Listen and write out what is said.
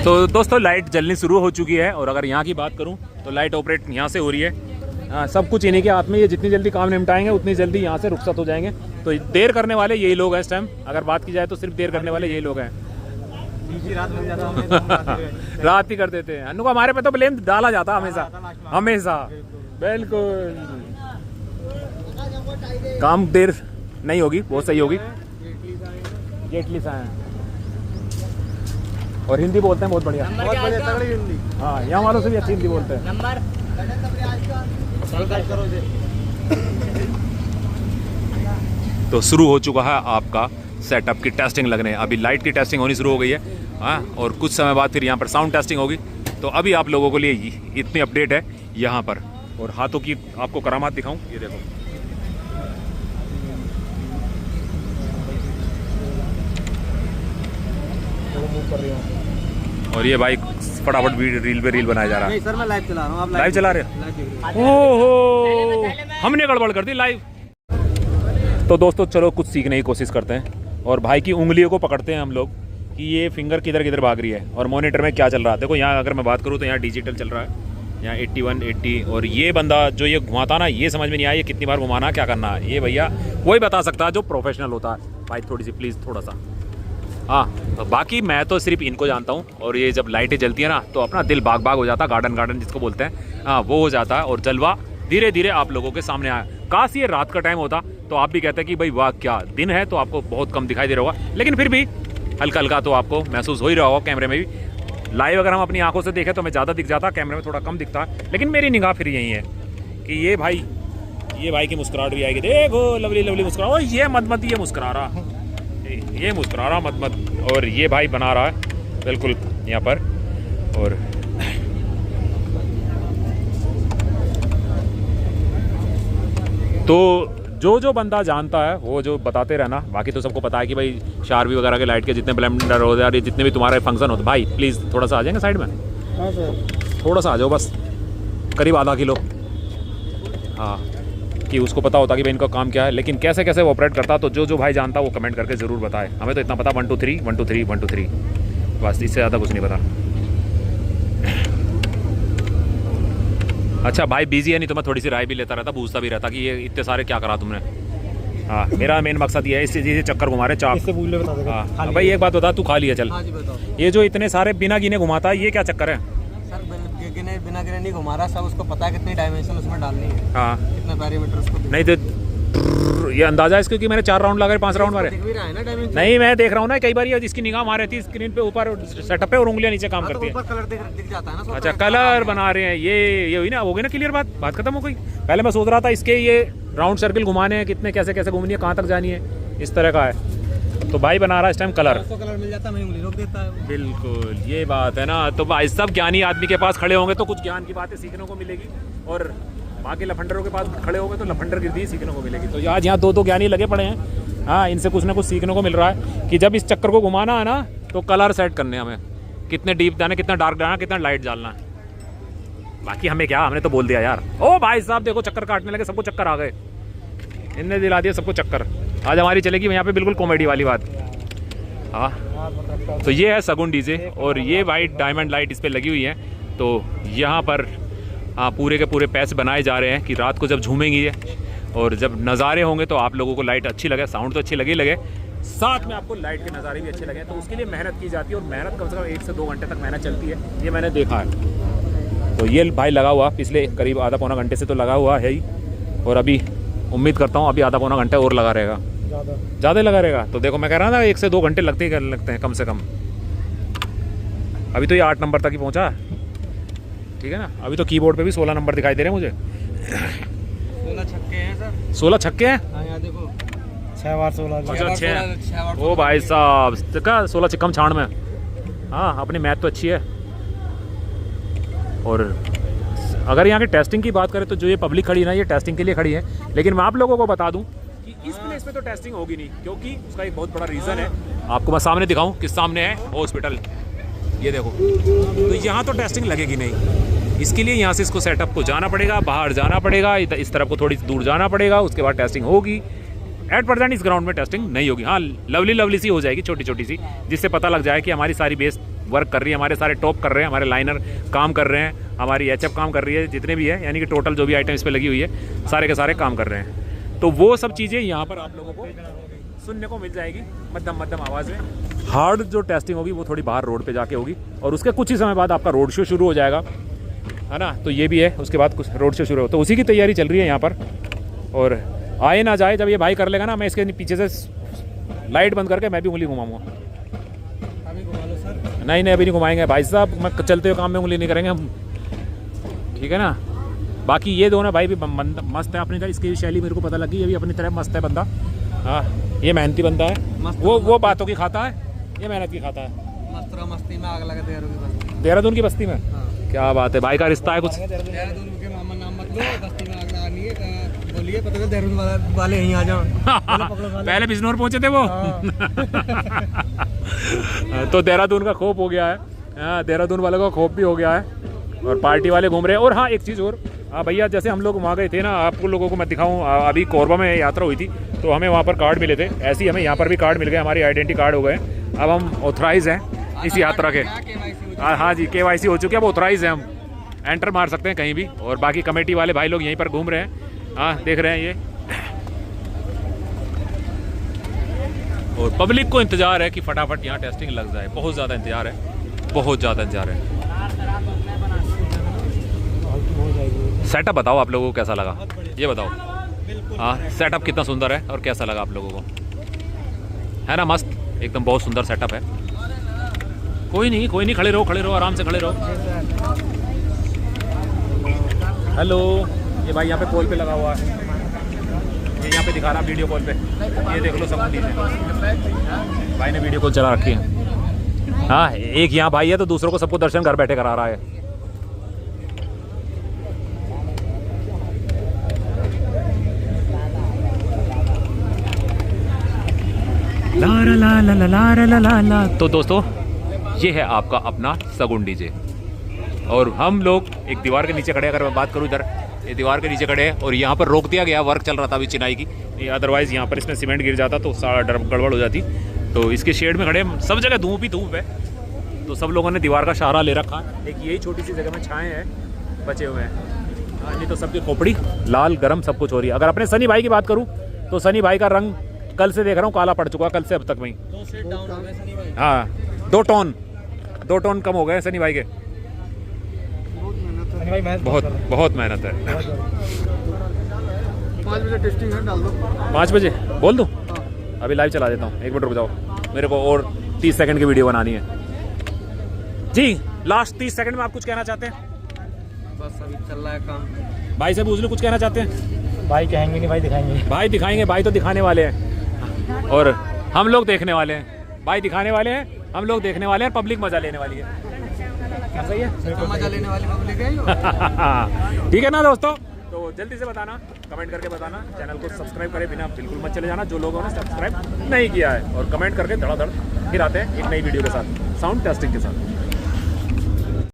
तो दोस्तों लाइट जलनी शुरू हो चुकी है और अगर यहाँ की बात करूँ तो लाइट ऑपरेट यहाँ से हो रही है। सब कुछ इन्हीं के हाथ में, ये जितनी जल्दी काम निपटाएंगे उतनी जल्दी यहाँ से रुखसत हो जाएंगे। तो देर करने वाले यही लोग हैं इस टाइम, अगर बात की जाए तो सिर्फ देर करने वाले यही लोग हैं। रात ही कर देते हैं अन्नू को, हमारे पे तो ब्लेम डाला जाता हमेशा हमेशा। बिल्कुल काम देर नहीं होगी, बहुत सही होगी। जेटली सा है और हिंदी बोलते हैं बहुत बढ़िया, बहुत बढ़िया तगड़ी हिंदी। हाँ यहाँ वालों से भी अच्छी हिंदी बोलते हैं। तो शुरू हो चुका है आपका सेटअप की टेस्टिंग लगने। अभी लाइट की टेस्टिंग होनी शुरू हो गई है हाँ, और कुछ समय बाद फिर यहाँ पर साउंड टेस्टिंग होगी। तो अभी आप लोगों के लिए इतनी अपडेट है यहाँ पर। और हाथों की आपको करामात दिखाऊं, ये देखो कर रही हूं। और ये भाई फटाफट रील पे रील बनाया जा रहा है। नहीं सर मैं लाइव चला रहा हूं, आप लाइव चला रहे हो? ओहो हमने गड़बड़ कर दी लाइव। तो दोस्तों चलो कुछ सीखने की कोशिश करते हैं और भाई की उंगलियों को पकड़ते हैं हम लोग कि ये फिंगर किधर किधर भाग रही है और मॉनिटर में क्या चल रहा है। देखो यहाँ अगर मैं बात करूँ तो यहाँ डिजिटल चल रहा है, यहाँ 81 80। और ये बंदा जो ये घुमाता ना, ये समझ में नहीं आया ये कितनी बार घुमाना क्या करना है। ये भैया वही बता सकता है जो प्रोफेशनल होता है। भाई थोड़ी सी प्लीज़ थोड़ा सा। हाँ तो बाकी मैं तो सिर्फ इनको जानता हूँ। और ये जब लाइटें जलती है ना तो अपना दिल बाग बाग हो जाता है, गार्डन गार्डन जिसको बोलते हैं हाँ वो हो जाता है। और जलवा धीरे धीरे आप लोगों के सामने आया। काश ये रात का टाइम होता तो आप भी कहते कि भाई वाह क्या दिन है, तो आपको बहुत कम दिखाई दे रहा होगा, लेकिन फिर भी हल्का हल्का तो आपको महसूस हो ही रहा होगा कैमरे में भी। लाइव अगर हम अपनी आंखों से देखें तो हमें ज़्यादा दिख जाता, कैमरे में थोड़ा कम दिखता है। लेकिन मेरी निगाह फिर यही है कि ये भाई की मुस्कुराहट भी आएगी। देखो लवली लवली मुस्कुरा, और ये मत ये मुस्कुरा रहा, ये मुस्कुरा रहा मत। और ये भाई बना रहा है बिल्कुल यहाँ पर। और तो जो बंदा जानता है वो जो बताते रहना। बाकी तो सबको पता है कि भाई शार्वी वगैरह के लाइट के जितने ब्लेंडर हो या जितने भी तुम्हारे फंक्शन होते, भाई प्लीज़ थोड़ा सा आ जाएंगे साइड में। हाँ सर थोड़ा सा आ जाओ बस, करीब आधा किलो। हाँ कि उसको पता होता कि भाई इनका काम क्या है, लेकिन कैसे कैसे वो ऑपरेट करता। तो जो भाई जानता वो कमेंट करके ज़रूर बताए। हमें तो इतना पता 1 2 3 1 2 3 1 2 3 बस, इससे ज़्यादा कुछ नहीं पता। अच्छा भाई बिजी है, नहीं तो मैं थोड़ी सी राय भी लेता रहता, पूछता भी रहता कि ये इतने सारे क्या करा तुमने। हाँ मेरा मेन मकसद ये है, इससे चीज़ें चक्कर घुमा रहे चाप। हाँ भाई एक बात बता, तू खा लिया चल। ये जो इतने सारे बिना गिने घुमाता है ये क्या चक्कर है? सर बिना गिने नहीं घुमा रहा, सब उसको पता है कितनी डायमेंशन उसमें डालनी है। हाँ कितना पैरामीटर उसको नहीं तो ये अंदाजा इसको कि मैंने 4 राउंड लगा 5 राउंड मारे। नहीं मैं देख रहा हूँ ना कई बार इसकी निगाह मार रही थी स्क्रीन पे ऊपर सेटअप पे और उंगलियां नीचे काम करती है। कलर दिख जाता है ना। अच्छा कलर बना रहे हैं ये हुई ना, हो गई ना क्लियर बात खत्म हो गई। पहले मैं सोच रहा था इसके ये राउंड सर्किल घुमाने हैं, कितने कैसे कैसे घूमनी है, कहाँ तक जानी है, इस तरह का है। तो भाई बना रहा है इस टाइम कलर मिल जाता है, उंगली रोक देता है। बिल्कुल ये बात है ना। तो भाई सब ज्ञानी आदमी के पास खड़े होंगे तो कुछ ज्ञान की बातें सीखने को मिलेगी, और बाकी लफंडरों के पास खड़े होंगे तो लफंडर गिरदी सीखने को मिलेगी। तो आज यहाँ दो ज्ञानी लगे पड़े हैं। हाँ इनसे कुछ ना कुछ सीखने को मिल रहा है कि जब इस चक्कर को घुमाना है ना तो कलर सेट करने हमें, कितने डीप जाना, कितना डार्क जाना, कितना लाइट डालना है। बाकी हमें क्या, हमने तो बोल दिया यार। ओ भाई साहब देखो चक्कर काटने लगे, सबको चक्कर आ गए, इनने दिला दिया सबको चक्कर। आज हमारी चलेगी यहाँ पे बिल्कुल कॉमेडी वाली बात। हाँ तो ये है सगुन डीजे और ये वाइट डायमंड लाइट इस पर लगी हुई है। तो यहाँ पर पूरे के पूरे पैसे बनाए जा रहे हैं कि रात को जब झूमेंगी ये और जब नज़ारे होंगे तो आप लोगों को लाइट अच्छी लगे, साउंड तो अच्छी लगे, साथ में आपको लाइट के नज़ारे भी अच्छे लगे। तो उसके लिए मेहनत की जाती है और मेहनत कम से कम 1 से 2 घंटे तक मेहनत चलती है, ये मैंने देखा है। तो ये भाई लगा हुआ पिछले करीब आधा पौना घंटे से तो लगा हुआ है ही, और अभी उम्मीद करता हूँ अभी आधा पौना घंटे और लगा रहेगा, ज़्यादा लगा रहेगा। तो देखो मैं कह रहा था 1 से 2 घंटे लगते हैं कम से कम। अभी तो ये 8 नंबर तक ही पहुँचा, ठीक है ना। अभी तो कीबोर्ड पे भी 16 नंबर दिखाई दे रहे हैं मुझे। 16 छक्के हैं सर। 16 छक्के हैं? हाँ यहाँ देखो 6 बार 16। अच्छा ओ भाई साहब का 16 चिक्कम छाण में। हाँ अपनी मैथ तो अच्छी है। और अगर यहाँ की टेस्टिंग की बात करें तो जो ये पब्लिक खड़ी है ना, ये टेस्टिंग के लिए खड़ी है। लेकिन मैं आप लोगों को बता दूं कि इस प्लेस पे तो टेस्टिंग होगी नहीं, क्योंकि उसका एक बहुत बड़ा रीज़न है। आपको मैं सामने दिखाऊं, किस सामने है हॉस्पिटल, ये देखो। तो यहाँ तो टेस्टिंग लगेगी नहीं, इसके लिए यहाँ से इसको सेटअप को जाना पड़ेगा, बाहर जाना पड़ेगा, इस तरफ को थोड़ी दूर जाना पड़ेगा, उसके बाद टेस्टिंग होगी। एट प्रेजेंट इस ग्राउंड में टेस्टिंग नहीं होगी। हाँ लवली सी हो जाएगी, छोटी छोटी सी, जिससे पता लग जाए कि हमारी सारी बेस वर्क कर रही है, हमारे सारे टॉप कर रहे हैं, हमारे लाइनर काम कर रहे हैं, हमारी एचएफ काम कर रही है, जितने भी है यानी कि टोटल जो भी आइटम इस पर लगी हुई है सारे के सारे काम कर रहे हैं। तो वो सब चीज़ें यहाँ पर आप लोगों को सुनने को मिल जाएगी मध्यम मध्यम आवाज़ में। हार्ड जो टेस्टिंग होगी वो थोड़ी बाहर रोड पे जाके होगी और उसके कुछ ही समय बाद आपका रोड शो शुरू हो जाएगा, है ना। तो ये भी है, उसके बाद कुछ रोड शो शुरू हो, तो उसी की तैयारी चल रही है यहाँ पर। और आए ना जाए, जब ये भाई कर लेगा ना, मैं इसके पीछे से लाइट बंद करके मैं भी उंगली घुमाऊँगा। अभी घुमा लो सर। नहीं अभी नहीं घुमाएंगे भाई साहब, मैं चलते हुए काम में उंगली नहीं करेंगे हम, ठीक है ना। बाकी ये दोनों भाई भी मस्त है अपनी तरह, इसकी शैली मेरे को पता लगी, ये भी अपनी तरह मस्त है बंदा। हाँ, ये मेहनती बंदा है, वो बातों की खाता है, ये मेहनत की खाता है। मस्ती में आग लगा देहरादून देहरादून की बस्ती में। क्या बात है, भाई का रिश्ता है कुछ। देहरादून के मामा नाम मत लो, बस्ती में आग लगानी है, बोलिए पता है देहरादून वाले यहीं आ जाओ। पहले बिजनौर पहुंचे थे वो। तो देहरादून का खौफ हो गया है, देहरादून वालों का खौफ भी हो गया है और पार्टी वाले घूम रहे हैं। और हाँ, एक चीज़ और, भैया जैसे हम लोग वहाँ गए थे ना, आपको लोगों को मैं दिखाऊँ, अभी कोरबा में यात्रा हुई थी तो हमें वहाँ पर कार्ड मिले थे, ऐसे ही हमें यहाँ पर भी कार्ड मिल गए, हमारी आइडेंटिटी कार्ड हो गए। अब हम ऑथराइज हैं इस यात्रा के। हाँ जी, KYC हो चुकी है, अब ऑथराइज हैं, हम एंटर मार सकते हैं कहीं भी। और बाकी कमेटी वाले भाई लोग यहीं पर घूम रहे हैं, हाँ देख रहे हैं ये। और पब्लिक को इंतज़ार है कि फटाफट यहाँ टेस्टिंग लग जाए, बहुत ज़्यादा इंतज़ार है, बहुत ज़्यादा इंतज़ार है। सेटअप बताओ आप लोगों को कैसा लगा, ये बताओ। हाँ, सेटअप कितना सुंदर है और कैसा लगा आप लोगों को, है ना। मस्त एकदम, बहुत सुंदर सेटअप है। कोई नहीं खड़े रहो आराम से खड़े रहो। हेलो, ये भाई यहाँ पे कॉल पे लगा हुआ है, ये यहाँ पे दिखा रहा वीडियो कॉल पे, ये देख लो सब चीज़ें भाई ने वीडियो कॉल चला रखी है। हाँ, एक यहाँ भाई है तो दूसरों को सबको दर्शन घर बैठे करा रहा है। ला ला ला ला ला ला ला ला। तो दोस्तों, ये है आपका अपना सगुन डीजे और हम लोग एक दीवार के नीचे खड़े, अगर मैं बात करूँ इधर, ये दीवार के नीचे खड़े हैं और यहाँ पर रोक दिया गया, वर्क चल रहा था अभी चिनाई की, अदरवाइज़ यहाँ पर इसमें सीमेंट गिर जाता तो सारा गड़बड़ हो जाती। तो इसके शेड में खड़े, सब जगह धूप ही धूप है, तो सब लोगों ने दीवार का सहारा ले रखा। एक यही छोटी सी जगह में छाए हैं बचे हुए हैं, नहीं तो सबकी खोपड़ी लाल गरम सब कुछ हो रही है। अगर अपने सनी भाई की बात करूँ तो सनी भाई का रंग कल से देख रहा हूँ काला पड़ चुका, कल से अब तक में। 2 सेट डाउन हो गए सनी भाई। हाँ, 2 टोन कम हो गए सनी भाई के। बहुत मेहनत है। 5 बजे टेस्टिंग है, डाल दो। 5 बजे बोल दूँ? अभी लाइव चला देता हूँ, 1 मिनट रुक जाओ, मेरे को और 30 सेकंड की वीडियो बनानी है जी। लास्ट 30 सेकंड में आप कुछ कहना चाहते हैं? बस अभी चल रहा है काम। भाई से पूछ लो, कुछ कहना चाहते हैं? भाई कहेंगे नहीं, भाई दिखाएंगे। भाई दिखाएंगे, भाई तो दिखाने वाले हैं और हम लोग देखने वाले हैं। भाई दिखाने वाले हैं, हम लोग देखने वाले हैं, पब्लिक मजा लेने वाली है। सही है, मजा लेने वाली पब्लिक है। ठीक है ना दोस्तों। तो जल्दी से बताना, कमेंट करके बताना, चैनल को सब्सक्राइब करे बिना बिल्कुल मत चले जाना जो लोगों ने सब्सक्राइब नहीं किया है, और कमेंट करके धड़ाधड़ फिर आते हैं एक नई वीडियो के साथ, साउंड टेस्टिंग के साथ।